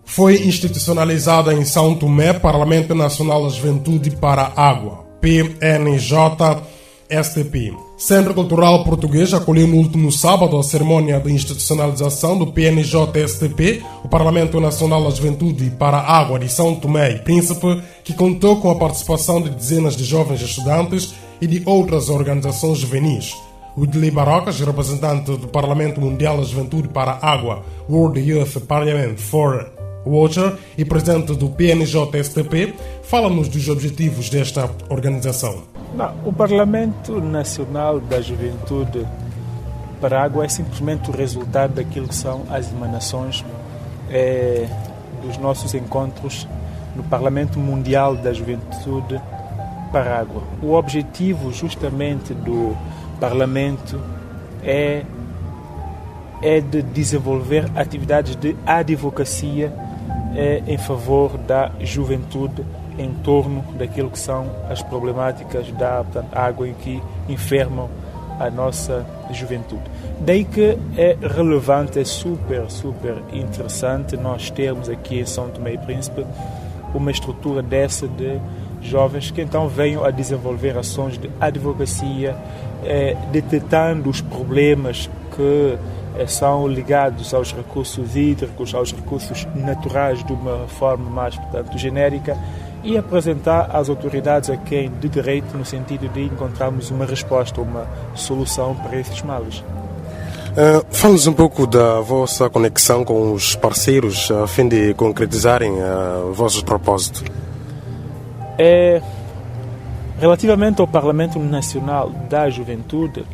Foi institucionalizada em São Tomé Parlamento Nacional da Juventude para a Água, PNJ-STP. Centro Cultural Português acolheu no último sábado a cerimônia de institucionalização do PNJ-STP, o Parlamento Nacional da Juventude para a Água de São Tomé e Príncipe, que contou com a participação de dezenas de jovens estudantes e de outras organizações juvenis. O Udili Barocas, representante do Parlamento Mundial da Juventude para a Água, World Youth Parliament for Water e presidente do PNJ-STP, fala-nos dos objetivos desta organização. O Parlamento Nacional da Juventude para a Água é simplesmente o resultado daquilo que são as emanações dos nossos encontros no Parlamento Mundial da Juventude para a Água. O objetivo justamente do Parlamento é de desenvolver atividades de advocacia em favor da juventude em torno daquilo que são as problemáticas da água em que enfermam a nossa juventude. Daí que é relevante, é super interessante nós termos aqui em São Tomé e Príncipe uma estrutura dessa de jovens que então venham a desenvolver ações de advocacia, detectando os problemas que são ligados aos recursos hídricos, aos recursos naturais de uma forma mais, portanto, genérica e apresentar às autoridades a quem de direito no sentido de encontrarmos uma resposta, uma solução para esses males. Fala-nos um pouco da vossa conexão com os parceiros a fim de concretizarem os vossos propósitos. Relativamente ao Parlamento Nacional da Juventude,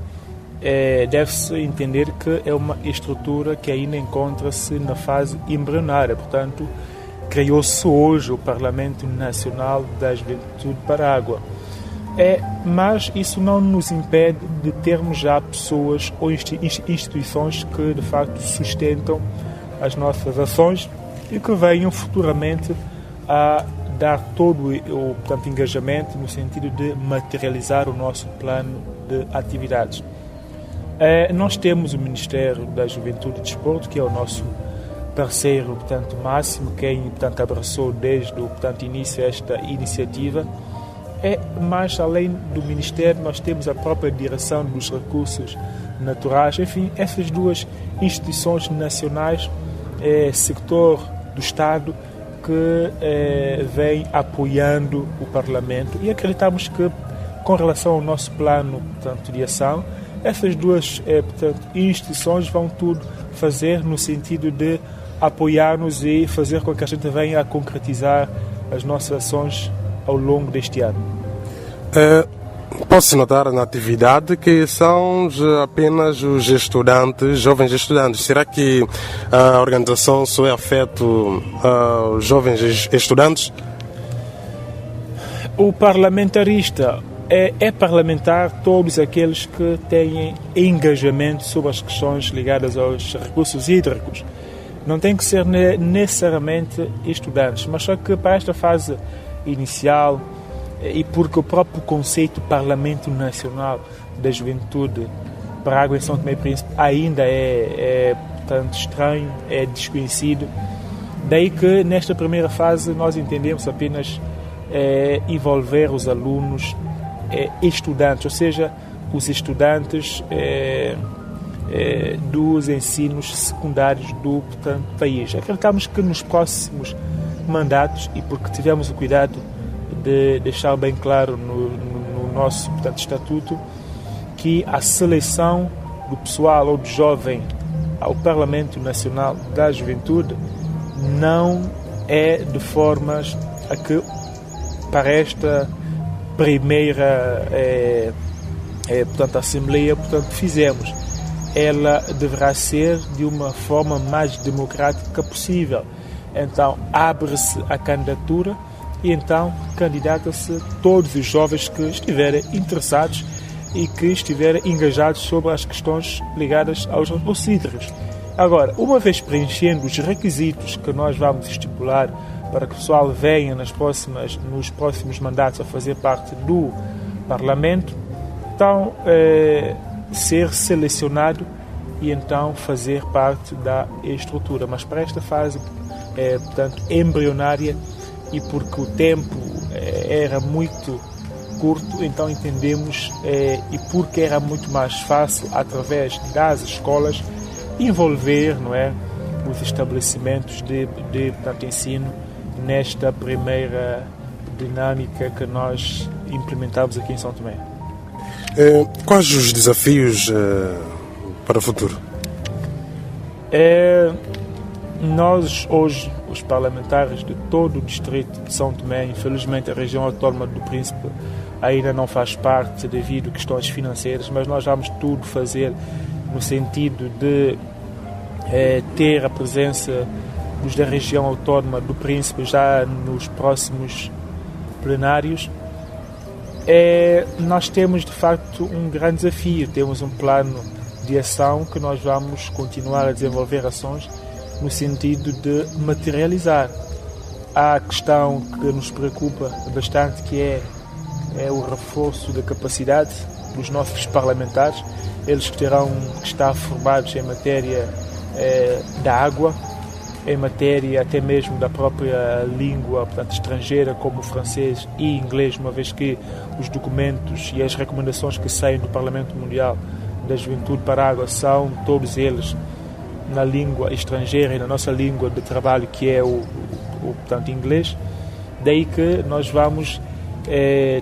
deve-se entender que é uma estrutura que ainda encontra-se na fase embrionária, portanto, criou-se hoje o Parlamento Nacional da Juventude para a Água. Mas isso não nos impede de termos já pessoas ou instituições que, de facto, sustentam as nossas ações e que venham futuramente a dar todo o engajamento no sentido de materializar o nosso plano de atividades. Nós temos o Ministério da Juventude e Desporto, que é o nosso parceiro, máximo, quem, abraçou desde o, início esta iniciativa. Mas, além do Ministério, nós temos a própria Direção dos Recursos Naturais. Enfim, essas duas instituições nacionais, sector do Estado, que vem apoiando o Parlamento. E acreditamos que, com relação ao nosso plano, de ação, essas duas instituições vão tudo fazer no sentido de apoiar-nos e fazer com que a gente venha a concretizar as nossas ações ao longo deste ano. Pode-se notar na atividade que são apenas os estudantes, jovens estudantes. Será que a organização só é afeta aos jovens estudantes? O parlamentarista é parlamentar todos aqueles que têm engajamento sobre as questões ligadas aos recursos hídricos. Não tem que ser necessariamente estudantes, mas só que para esta fase inicial, e porque o próprio conceito Parlamento Nacional da Juventude para a Água em São Tomé e Príncipe ainda é estranho, é desconhecido, daí que nesta primeira fase nós entendemos apenas envolver os alunos estudantes, ou seja, os estudantes dos ensinos secundários do país. Acreditamos que nos próximos mandatos, e porque tivemos o cuidado de deixar bem claro no nosso estatuto, que a seleção do pessoal ou do jovem ao Parlamento Nacional da Juventude não é de formas a que para esta primeira Assembleia, fizemos. Ela deverá ser de uma forma mais democrática possível. Então, abre-se a candidatura e então candidata-se todos os jovens que estiverem interessados e que estiverem engajados sobre as questões ligadas aos recursos hídricos. Agora, uma vez preenchendo os requisitos que nós vamos estipular para que o pessoal venha nos próximos mandatos a fazer parte do Parlamento, então ser selecionado e então fazer parte da estrutura. Mas para esta fase, portanto, embrionária, e porque o tempo era muito curto, então entendemos, e porque era muito mais fácil, através das escolas, envolver, não é, os estabelecimentos de portanto, ensino nesta primeira dinâmica que nós implementamos aqui em São Tomé. Quais os desafios para o futuro? Nós, hoje, os parlamentares de todo o distrito de São Tomé, infelizmente a região autónoma do Príncipe ainda não faz parte devido a questões financeiras, mas nós vamos tudo fazer no sentido de ter a presença dos da região autónoma do Príncipe já nos próximos plenários. Nós temos de facto um grande desafio, temos um plano de ação que nós vamos continuar a desenvolver ações no sentido de materializar. Há a questão que nos preocupa bastante, que é o reforço da capacidade dos nossos parlamentares, eles que terão que estar formados em matéria da água, em matéria até mesmo da própria língua, portanto, estrangeira, como o francês e inglês, uma vez que os documentos e as recomendações que saem do Parlamento Mundial da Juventude para a Água são todos eles na língua estrangeira e na nossa língua de trabalho, que é portanto, inglês. Daí que nós vamos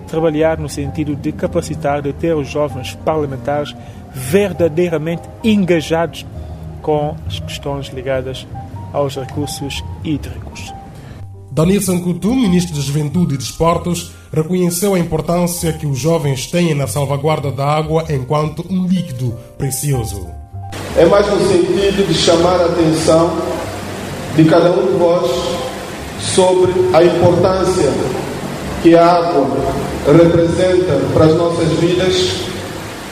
trabalhar no sentido de capacitar, de ter os jovens parlamentares verdadeiramente engajados com as questões ligadas aos recursos hídricos. Danilson Coutu, Ministro da Juventude e Desportos, reconheceu a importância que os jovens têm na salvaguarda da água enquanto um líquido precioso. É mais no sentido de chamar a atenção de cada um de vós sobre a importância que a água representa para as nossas vidas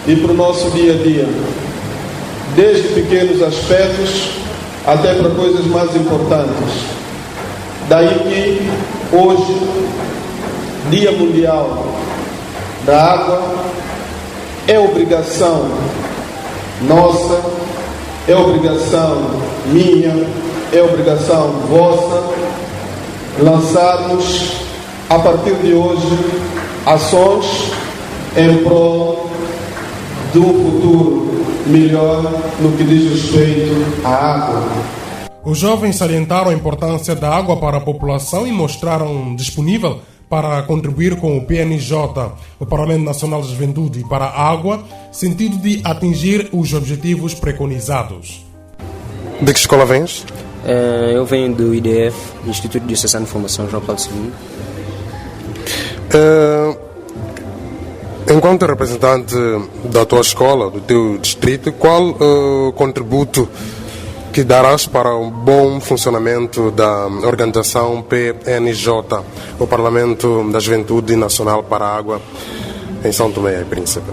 e para o nosso dia a dia, desde pequenos aspectos até para coisas mais importantes. Daí que hoje, Dia Mundial da Água, é obrigação nossa, é obrigação minha, é obrigação vossa, lançarmos a partir de hoje ações em prol do futuro melhor no que diz respeito à água. Os jovens salientaram a importância da água para a população e mostraram disponível para contribuir com o PNJ, o Parlamento Nacional da Juventude para a Água, sentido de atingir os objetivos preconizados. De que escola vens? Eu venho do IDF, Instituto de Associação de Formação João Paulo II. Enquanto representante da tua escola, do teu distrito, qual contributo que darás para o bom funcionamento da organização PNJ, o Parlamento da Juventude Nacional para a Água, em São Tomé e Príncipe?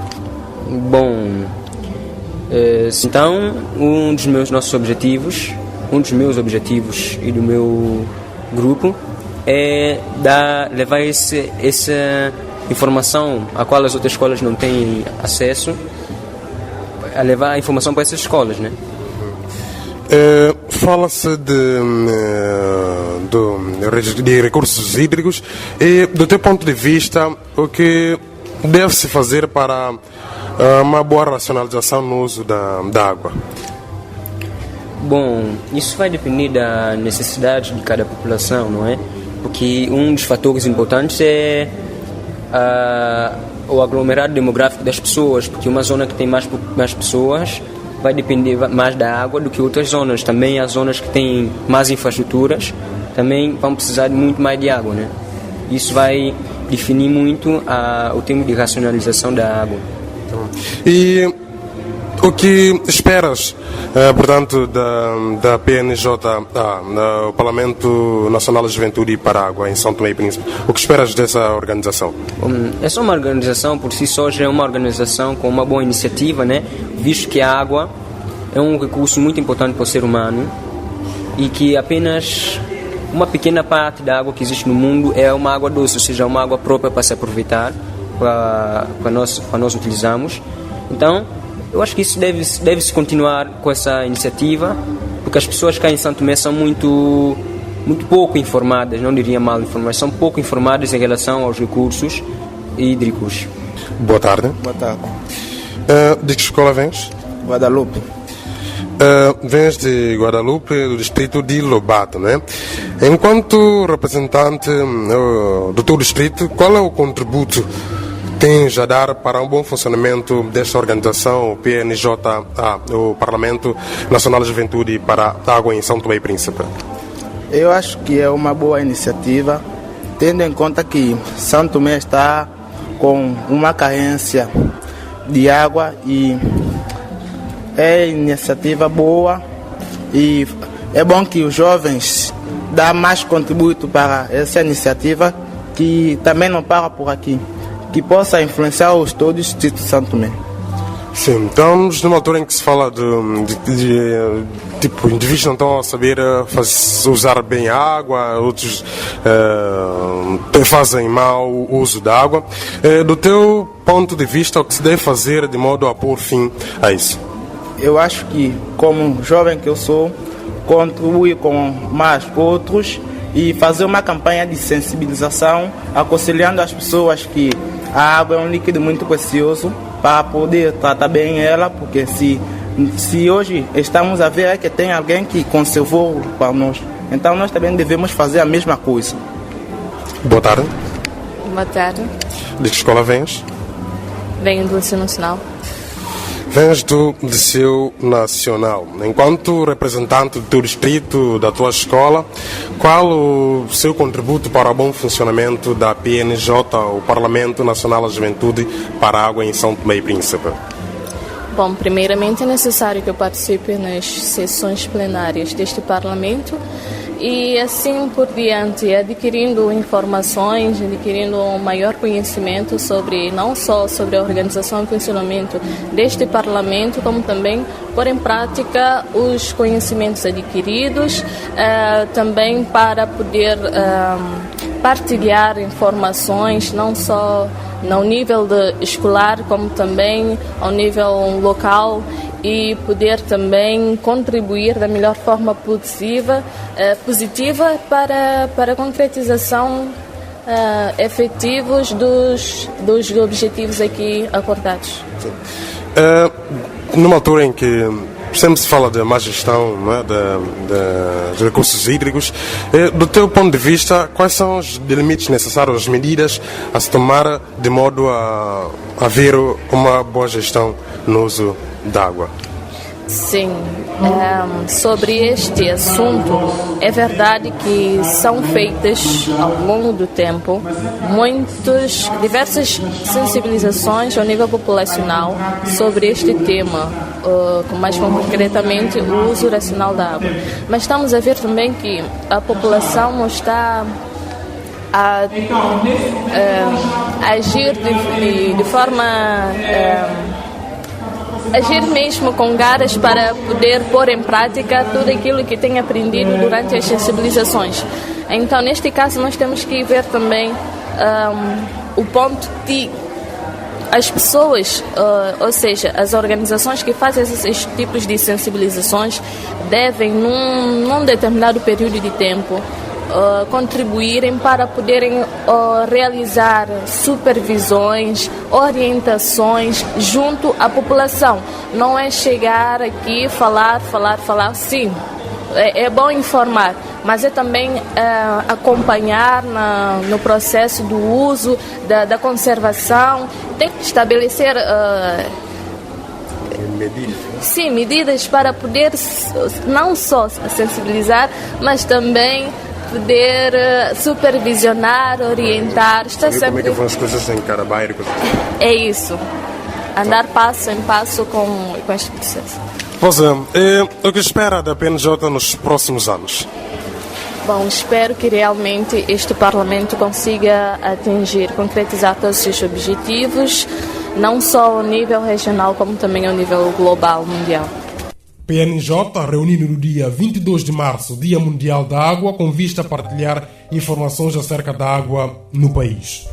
Bom, então, um dos meus objetivos e do meu grupo é levar essa informação a qual as outras escolas não têm acesso, a levar a informação para essas escolas, né? Fala-se de recursos hídricos e, do teu ponto de vista, o que deve-se fazer para uma boa racionalização no uso da água? Bom, isso vai depender da necessidade de cada população, não é? Porque um dos fatores importantes é o aglomerado demográfico das pessoas, porque uma zona que tem mais pessoas vai depender mais da água do que outras zonas. Também as zonas que têm mais infraestruturas também vão precisar de muito mais de água, né? Isso vai definir muito o tempo de racionalização da água. E o que esperas, portanto, da PNJ, no Parlamento Nacional da Juventude para a Água, em São Tomé e Príncipe? O que esperas dessa organização? Essa é uma organização, por si só, já é uma organização com uma boa iniciativa, né? Visto que a água é um recurso muito importante para o ser humano e que apenas uma pequena parte da água que existe no mundo é uma água doce, ou seja, uma água própria para se aproveitar, para nós utilizarmos. Então, eu acho que isso deve-se continuar com essa iniciativa, porque as pessoas cá em São Tomé são muito pouco informadas, não diria mal informadas, são pouco informadas em relação aos recursos hídricos. Boa tarde. Boa tarde. De que escola vens? Guadalupe. Vens de Guadalupe, do distrito de Lobato, né? Enquanto representante do teu distrito, qual é o contributo que tens a dar para um bom funcionamento desta organização, o PNJA, o Parlamento Nacional da Juventude para a Água em São Tomé e Príncipe? Eu acho que é uma boa iniciativa, tendo em conta que São Tomé está com uma carência de água e é iniciativa boa e é bom que os jovens dão mais contributo para essa iniciativa, que também não para por aqui, que possa influenciar os todo o distrito de São Tomé. Sim, estamos numa altura em que se fala tipo, indivíduos não estão a saber usar bem a água, outros fazem mau uso da água. Do teu ponto de vista, o que se deve fazer de modo a pôr fim a isso? Eu acho que, como jovem que eu sou, contribuir com mais outros e fazer uma campanha de sensibilização, aconselhando as pessoas que a água é um líquido muito precioso para poder tratar bem ela, porque se hoje estamos a ver é que tem alguém que conservou para nós, então nós também devemos fazer a mesma coisa. Boa tarde. Boa tarde. De que escola vens? Venho do Liceu Nacional. Vens do Liceu Nacional. Enquanto representante do teu distrito, da tua escola, qual o seu contributo para o bom funcionamento da PNJ, o Parlamento Nacional da Juventude para a Água em São Tomé e Príncipe? Bom, primeiramente é necessário que eu participe nas sessões plenárias deste Parlamento e assim por diante, adquirindo informações, adquirindo um maior conhecimento não só sobre a organização e funcionamento deste Parlamento, como também pôr em prática os conhecimentos adquiridos, também para poder partilhar informações, não só no nível escolar, como também ao nível local, e poder também contribuir da melhor forma positiva para a concretização efetivos dos objetivos aqui acordados. Numa altura em que sempre se fala de má gestão, não é? de recursos hídricos, do teu ponto de vista, quais são os limites necessários, as medidas a se tomar de modo a haver uma boa gestão no uso da água? Sim, sobre este assunto, é verdade que são feitas ao longo do tempo diversas sensibilizações ao nível populacional sobre este tema, mais concretamente o uso racional da água. Mas estamos a ver também que a população não está a agir de forma... agir mesmo com garras para poder pôr em prática tudo aquilo que tem aprendido durante as sensibilizações. Então, neste caso, nós temos que ver também o ponto de as pessoas, ou seja, as organizações que fazem esses tipos de sensibilizações devem, num determinado período de tempo, contribuírem para poderem realizar supervisões, orientações junto à população. Não é chegar aqui, falar, sim, é bom informar, mas é também acompanhar no processo do uso, da conservação, tem que estabelecer medidas para poder não só sensibilizar, mas também poder supervisionar, orientar. Está sempre... Como é que vão as coisas em Carabaia? É isso. Andar passo em passo com este processo. Pois é. O que espera da PNJ nos próximos anos? Bom, espero que realmente este Parlamento consiga concretizar todos os seus objetivos, não só ao nível regional, como também ao nível global, mundial. PNJ reunido no dia 22 de março, Dia Mundial da Água, com vista a partilhar informações acerca da água no país.